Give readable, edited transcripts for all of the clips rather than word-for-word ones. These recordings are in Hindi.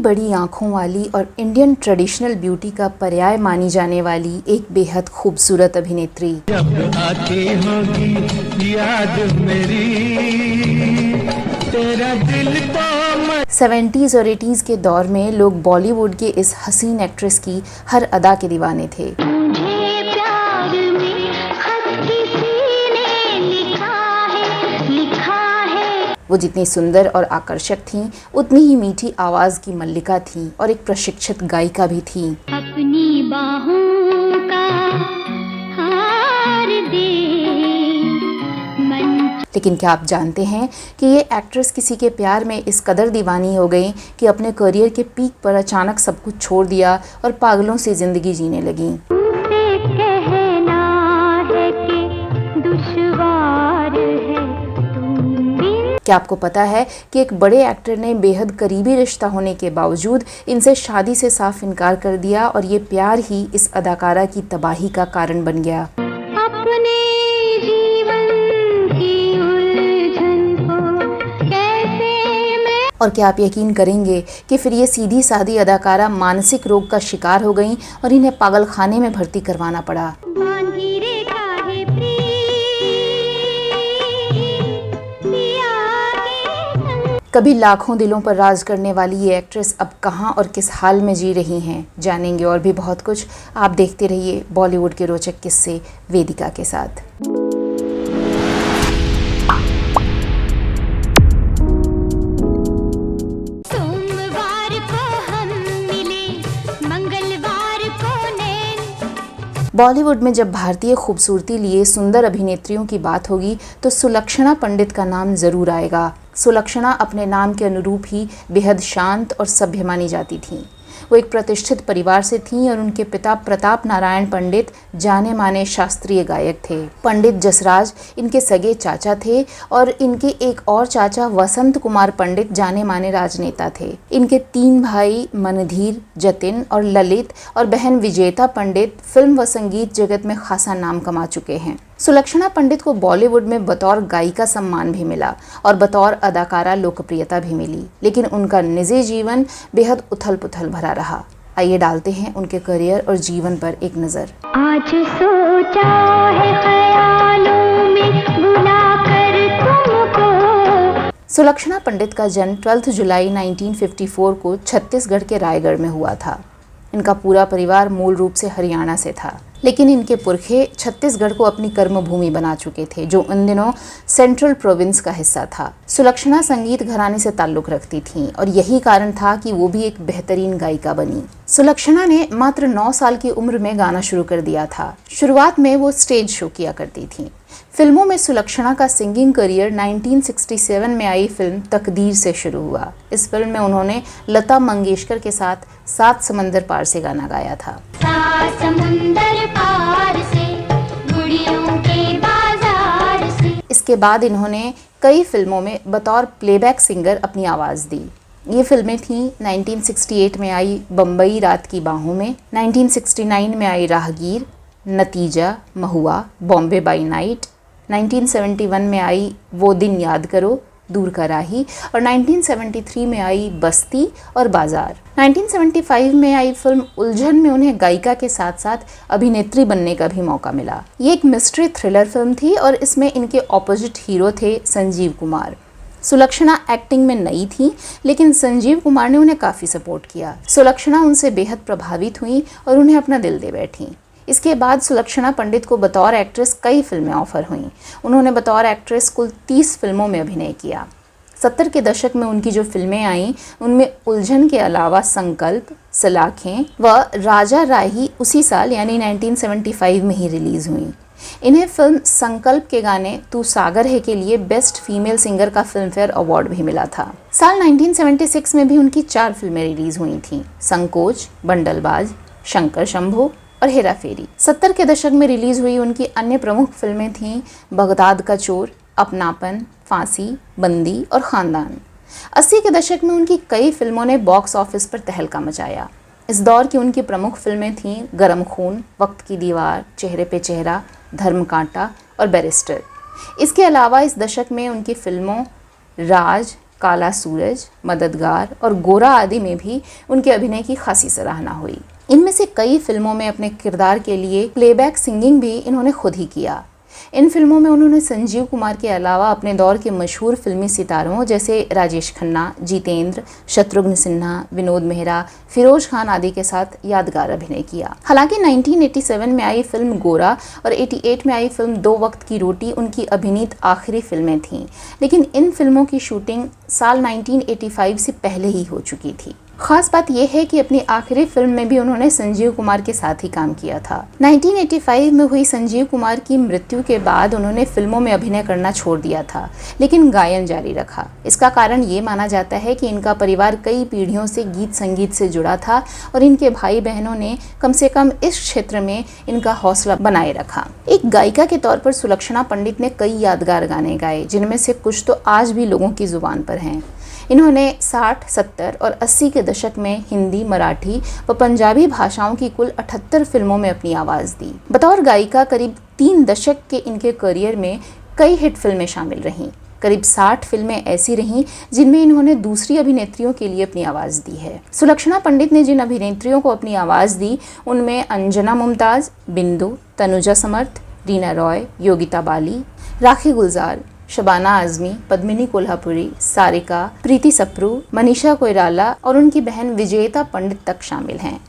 बड़ी आँखों वाली और इंडियन ट्रेडिशनल ब्यूटी का पर्याय मानी जाने वाली एक बेहद खूबसूरत अभिनेत्री। जब आती होगी याद मेरी, तेरा दिल तो 70s और 80s के दौर में लोग बॉलीवुड के इस हसीन एक्ट्रेस की हर अदा के दीवाने थे। वो जितनी सुंदर और आकर्षक थीं, उतनी ही मीठी आवाज़ की मल्लिका थीं और एक प्रशिक्षित गायिका भी थीं। अपनी बाहों का हार दे मन। लेकिन क्या आप जानते हैं कि ये एक्ट्रेस किसी के प्यार में इस कदर दीवानी हो गई कि अपने करियर के पीक पर अचानक सब कुछ छोड़ दिया और पागलों से ज़िंदगी जीने लगीं। क्या आपको पता है कि एक बड़े एक्टर ने बेहद करीबी रिश्ता होने के बावजूद इनसे शादी से साफ इनकार कर दिया और ये प्यार ही इस अदाकारा की तबाही का कारण बन गया। अपने जीवन की उलझन को कैसे मैं। और क्या आप यकीन करेंगे कि फिर ये सीधी सादी अदाकारा मानसिक रोग का शिकार हो गईं और इन्हें पागल खाने में भर्ती करवाना पड़ा। कभी लाखों दिलों पर राज करने वाली ये एक्ट्रेस अब कहाँ और किस हाल में जी रही हैं, जानेंगे और भी बहुत कुछ। आप देखते रहिए बॉलीवुड के रोचक किस्से वेदिका के साथ। बॉलीवुड में जब भारतीय खूबसूरती लिए सुंदर अभिनेत्रियों की बात होगी तो सुलक्षणा पंडित का नाम जरूर आएगा। सुलक्षणा अपने नाम के अनुरूप ही बेहद शांत और सभ्य मानी जाती थीं। वो एक प्रतिष्ठित परिवार से थीं और उनके पिता प्रताप नारायण पंडित जाने माने शास्त्रीय गायक थे। पंडित जसराज इनके सगे चाचा थे और इनके एक और चाचा वसंत कुमार पंडित जाने माने राजनेता थे। इनके 3 भाई मनधीर, जतिन और ललित और बहन विजेता पंडित फिल्म व संगीत जगत में खासा नाम कमा चुके हैं। सुलक्षणा पंडित को बॉलीवुड में बतौर गायिका सम्मान भी मिला और बतौर अदाकारा लोकप्रियता भी मिली, लेकिन उनका निजी जीवन बेहद उथल-पुथल भरा रहा। आइए डालते हैं उनके करियर और जीवन पर एक नज़र। आज सोचा है ख्यालों में बुलाकर तुमको। सुलक्षणा पंडित का जन्म 12 जुलाई 1954 को छत्तीसगढ़ के रायगढ़ में हुआ था। इनका पूरा परिवार मूल रूप से हरियाणा से था, लेकिन इनके पुरखे छत्तीसगढ़ को अपनी कर्मभूमि बना चुके थे, जो उन दिनों सेंट्रल प्रोविंस का हिस्सा था। सुलक्षणा संगीत घराने से ताल्लुक रखती थीं और यही कारण था कि वो भी एक बेहतरीन गायिका बनी। सुलक्षणा ने मात्र 9 साल की उम्र में गाना शुरू कर दिया था। शुरुआत में वो स्टेज शो किया करती थीं। फिल्मों में सुलक्षणा का सिंगिंग करियर 1967 में आई फिल्म तकदीर से शुरू हुआ। इस फिल्म में उन्होंने लता मंगेशकर के साथ 7 समंदर पार से गाना गाया था। 7 समुंदर पार से, गुड़ियों के बाजार से। इसके बाद इन्होंने कई फिल्मों में बतौर प्लेबैक सिंगर अपनी आवाज़ दी। ये फिल्में थीं 1968 में आई बम्बई रात की बाहों में, 1969 में आई राहगीर, नतीजा, महुआ, बॉम्बे बाई नाइट, 1971 में आई वो दिन याद करो, दूर का राही और 1973 में आई बस्ती और बाजार। 1975 में आई फिल्म उलझन में उन्हें गायिका के साथ साथ अभिनेत्री बनने का भी मौका मिला। ये एक मिस्ट्री थ्रिलर फिल्म थी और इसमें इनके ऑपोजिट हीरो थे संजीव कुमार। सुलक्षणा एक्टिंग में नई थी, लेकिन संजीव कुमार ने उन्हें काफ़ी सपोर्ट किया। सुलक्षणा उनसे बेहद प्रभावित हुई और उन्हें अपना दिल दे बैठी। इसके बाद सुलक्षणा पंडित को बतौर एक्ट्रेस कई फिल्में ऑफर हुईं। उन्होंने बतौर एक्ट्रेस कुल 30 फिल्मों में अभिनय किया। 70 के दशक में उनकी जो फिल्में आईं उनमें उलझन के अलावा संकल्प, सलाखें व राजा राही उसी साल यानी 1975 में ही रिलीज हुई। इन्हें फिल्म संकल्प के गाने तू सागर है के लिए बेस्ट फीमेल सिंगर का फिल्म फेयर अवार्ड भी मिला था। साल 1976 में भी उनकी 4 फिल्में रिलीज हुई थीं, संकोच, बंडलबाज, शंकर शंभू और हेरा फेरी। 70 के दशक में रिलीज हुई उनकी अन्य प्रमुख फिल्में थीं बगदाद का चोर, अपनापन, फांसी, बंदी और खानदान। 80 के दशक में उनकी कई फिल्मों ने बॉक्स ऑफिस पर तहलका मचाया। इस दौर की उनकी प्रमुख फिल्में थीं गरम खून, वक्त की दीवार, चेहरे पे चेहरा, धर्म कांटा और बैरिस्टर। इसके अलावा इस दशक में उनकी फिल्मों राज, काला सूरज, मददगार और गोरा आदि में भी उनके अभिनय की खासी सराहना हुई। इनमें से कई फिल्मों में अपने किरदार के लिए प्लेबैक सिंगिंग भी इन्होंने खुद ही किया। इन फिल्मों में उन्होंने संजीव कुमार के अलावा अपने दौर के मशहूर फिल्मी सितारों जैसे राजेश खन्ना, जितेंद्र, शत्रुघ्न सिन्हा, विनोद मेहरा, फिरोज खान आदि के साथ यादगार अभिनय किया। हालांकि 1987 में आई फिल्म गोरा और 88 में आई फिल्म दो वक्त की रोटी उनकी अभिनीत आखिरी फिल्में थीं, लेकिन इन फिल्मों की शूटिंग साल 1985 से पहले ही हो चुकी थी। खास बात यह है कि अपनी आखिरी फिल्म में भी उन्होंने संजीव कुमार के साथ ही काम किया था। 1985 में हुई संजीव कुमार की मृत्यु के बाद उन्होंने फिल्मों में अभिनय करना छोड़ दिया था, लेकिन गायन जारी रखा। इसका कारण ये माना जाता है कि इनका परिवार कई पीढ़ियों से गीत संगीत से जुड़ा था और इनके भाई बहनों ने कम से कम इस क्षेत्र में इनका हौसला बनाए रखा। एक गायिका के तौर पर सुलक्षणा पंडित ने कई यादगार गाने गाए, जिनमें से कुछ तो आज भी लोगों की जुबान पर हैं। इन्होंने 60, 70 और 80 के दशक में हिंदी, मराठी व पंजाबी भाषाओं की कुल 78 फिल्मों में अपनी आवाज़ दी। बतौर गायिका करीब 3 दशक के इनके करियर में कई हिट फिल्में शामिल रहीं। करीब 60 फिल्में ऐसी रहीं जिनमें इन्होंने दूसरी अभिनेत्रियों के लिए अपनी आवाज़ दी है। सुलक्षणा पंडित ने जिन अभिनेत्रियों को अपनी आवाज़ दी उनमें अंजना मुमताज़, बिंदु, तनुजा समर्थ, रीना रॉय, योगिता बाली, राखी गुलजार, शबाना आज़मी, पद्मिनी कोल्हापुरी, सारिका, प्रीति सप्रू, मनीषा कोइराला और उनकी बहन विजेता पंडित तक शामिल हैं।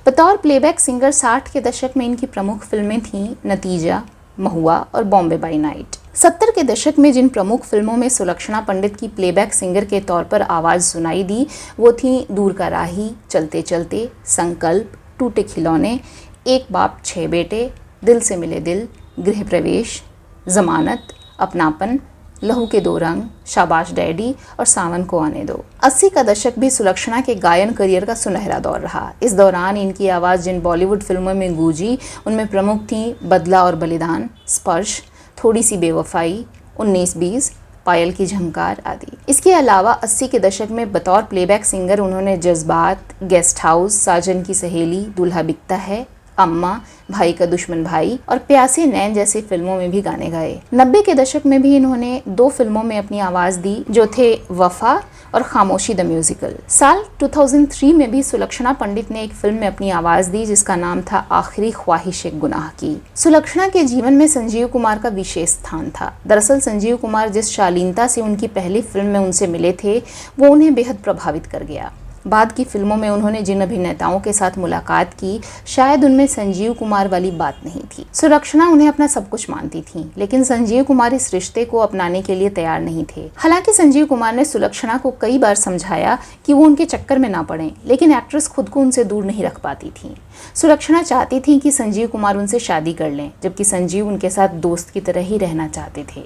बतौर प्लेबैक सिंगर 60 के दशक में इनकी प्रमुख फिल्में थीं नतीजा, महुआ और बॉम्बे बाई नाइट। 70 के दशक में जिन प्रमुख फिल्मों में सुलक्षणा पंडित की प्लेबैक सिंगर के तौर पर आवाज़ सुनाई दी वो थीं दूर का राही, चलते चलते, संकल्प, टूटे खिलौने, एक बाप 6 बेटे, दिल से मिले दिल, गृह प्रवेश, जमानत, अपनापन, लहू के 2 रंग, शाबाश डैडी और सावन को आने दो। 80 का दशक भी सुलक्षणा के गायन करियर का सुनहरा दौर रहा। इस दौरान इनकी आवाज़ जिन बॉलीवुड फिल्मों में गूंजी उनमें प्रमुख थीं बदला और बलिदान, स्पर्श, थोड़ी सी बेवफाई, 19-20, पायल की झंकार आदि। इसके अलावा 80 के दशक में बतौर प्लेबैक सिंगर उन्होंने जज्बात, गेस्ट हाउस, साजन की सहेली, दूल्हा बिकता है, अम्मा, भाई का दुश्मन भाई और प्यासे नैन जैसी फिल्मों में भी गाने गाए। 90 के दशक में भी इन्होंने 2 फिल्मों में अपनी आवाज़ दी जो थे वफा और खामोशी द म्यूजिकल। साल 2003 में भी सुलक्षणा पंडित ने एक फिल्म में अपनी आवाज़ दी जिसका नाम था आखिरी ख्वाहिश गुनाह की। सुलक्षणा के जीवन में संजीव कुमार का विशेष स्थान था। दरअसल संजीव कुमार जिस शालीनता से उनकी पहली फिल्म में उनसे मिले थे वो उन्हें बेहद प्रभावित कर गया। बाद की फिल्मों में उन्होंने जिन अभिनेताओं के साथ मुलाकात की शायद उनमें संजीव कुमार वाली बात नहीं थी। सुलक्षणा उन्हें अपना सब कुछ मानती थीं, लेकिन संजीव कुमार इस रिश्ते को अपनाने के लिए तैयार नहीं थे। हालांकि संजीव कुमार ने सुलक्षणा को कई बार समझाया कि वो उनके चक्कर में ना पड़ें, लेकिन एक्ट्रेस खुद को उनसे दूर नहीं रख पाती थी। सुलक्षणा चाहती थी कि संजीव कुमार उनसे शादी कर लें, जबकि संजीव उनके साथ दोस्त की तरह ही रहना चाहते थे।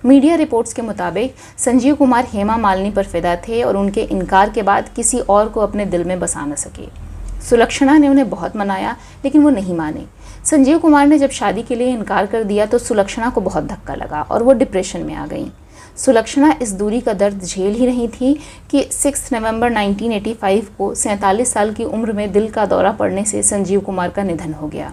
मीडिया रिपोर्ट्स के मुताबिक संजीव कुमार हेमा मालिनी पर फिदा थे और उनके इनकार के बाद किसी और को अपने दिल में बसा न सके। सुलक्षणा ने उन्हें बहुत मनाया लेकिन वो नहीं माने। संजीव कुमार ने जब शादी के लिए इनकार कर दिया तो सुलक्षणा को बहुत धक्का लगा और वो डिप्रेशन में आ गईं। सुलक्षणा इस दूरी का दर्द झेल ही रही थी कि 6 नवंबर 1985 को 47 साल की उम्र में दिल का दौरा पड़ने से संजीव कुमार का निधन हो गया।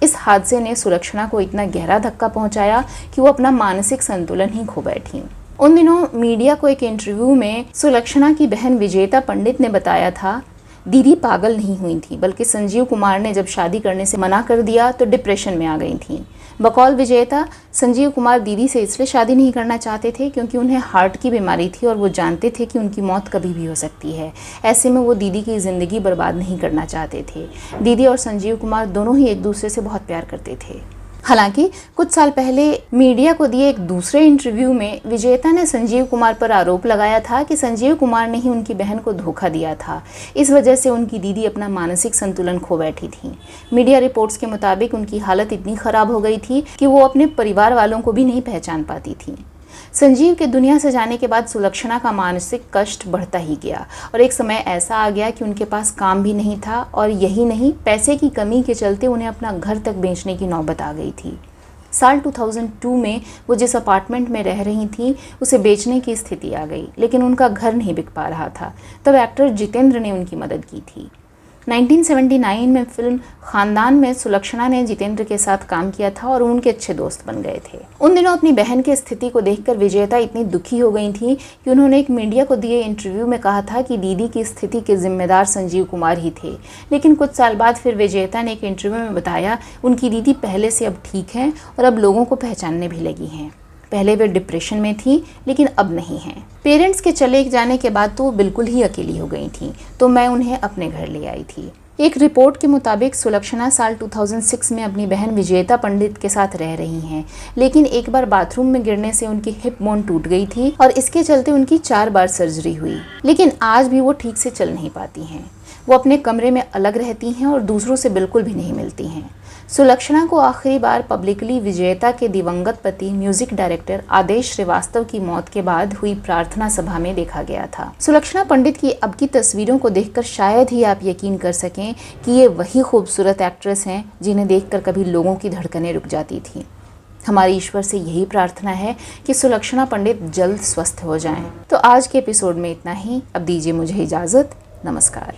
इस हादसे ने सुलक्षणा को इतना गहरा धक्का पहुंचाया कि वो अपना मानसिक संतुलन ही खो बैठी। उन दिनों मीडिया को एक इंटरव्यू में सुलक्षणा की बहन विजेता पंडित ने बताया था, दीदी पागल नहीं हुई थी, बल्कि संजीव कुमार ने जब शादी करने से मना कर दिया तो डिप्रेशन में आ गई थी। बकौल विजेता, संजीव कुमार दीदी से इसलिए शादी नहीं करना चाहते थे क्योंकि उन्हें हार्ट की बीमारी थी और वो जानते थे कि उनकी मौत कभी भी हो सकती है। ऐसे में वो दीदी की ज़िंदगी बर्बाद नहीं करना चाहते थे। दीदी और संजीव कुमार दोनों ही एक दूसरे से बहुत प्यार करते थे। हालांकि कुछ साल पहले मीडिया को दिए एक दूसरे इंटरव्यू में विजेता ने संजीव कुमार पर आरोप लगाया था कि संजीव कुमार ने ही उनकी बहन को धोखा दिया था। इस वजह से उनकी दीदी अपना मानसिक संतुलन खो बैठी थी। मीडिया रिपोर्ट्स के मुताबिक उनकी हालत इतनी खराब हो गई थी कि वो अपने परिवार वालों को भी नहीं पहचान पाती थी। संजीव के दुनिया से जाने के बाद सुलक्षणा का मानसिक कष्ट बढ़ता ही गया और एक समय ऐसा आ गया कि उनके पास काम भी नहीं था और यही नहीं, पैसे की कमी के चलते उन्हें अपना घर तक बेचने की नौबत आ गई थी। साल 2002 में वो जिस अपार्टमेंट में रह रही थी उसे बेचने की स्थिति आ गई, लेकिन उनका घर नहीं बिक पा रहा था। तब एक्टर जितेंद्र ने उनकी मदद की थी। 1979 में फिल्म खानदान में सुलक्षणा ने जितेंद्र के साथ काम किया था और उनके अच्छे दोस्त बन गए थे। उन दिनों अपनी बहन की स्थिति को देखकर विजेता इतनी दुखी हो गई थी कि उन्होंने एक मीडिया को दिए इंटरव्यू में कहा था कि दीदी की स्थिति के जिम्मेदार संजीव कुमार ही थे। लेकिन कुछ साल बाद फिर विजेता ने एक इंटरव्यू में बताया उनकी दीदी पहले से अब ठीक हैं और अब लोगों को पहचानने भी लगी हैं। पहले वे डिप्रेशन में थी लेकिन अब नहीं हैं। पेरेंट्स के चले जाने के बाद तो वो बिल्कुल ही अकेली हो गई थी, तो मैं उन्हें अपने घर ले आई थी। एक रिपोर्ट के मुताबिक सुलक्षणा साल 2006 में अपनी बहन विजेता पंडित के साथ रह रही हैं, लेकिन एक बार बाथरूम में गिरने से उनकी हिप बोन टूट गई थी और इसके चलते उनकी 4 बार सर्जरी हुई। लेकिन आज भी वो ठीक से चल नहीं पाती हैं। वो अपने कमरे में अलग रहती हैं और दूसरों से बिल्कुल भी नहीं मिलती हैं। सुलक्षणा को आखिरी बार पब्लिकली विजेता के दिवंगत पति म्यूजिक डायरेक्टर आदेश श्रीवास्तव की मौत के बाद हुई प्रार्थना सभा में देखा गया था। सुलक्षणा पंडित की अब की तस्वीरों को देखकर शायद ही आप यकीन कर सकें कि ये वही खूबसूरत एक्ट्रेस हैं जिन्हें देखकर कभी लोगों की धड़कनें रुक जाती थी। हमारी ईश्वर से यही प्रार्थना है कि सुलक्षणा पंडित जल्द स्वस्थ हो जाएं। तो आज के एपिसोड में इतना ही। अब दीजिए मुझे इजाज़त। नमस्कार।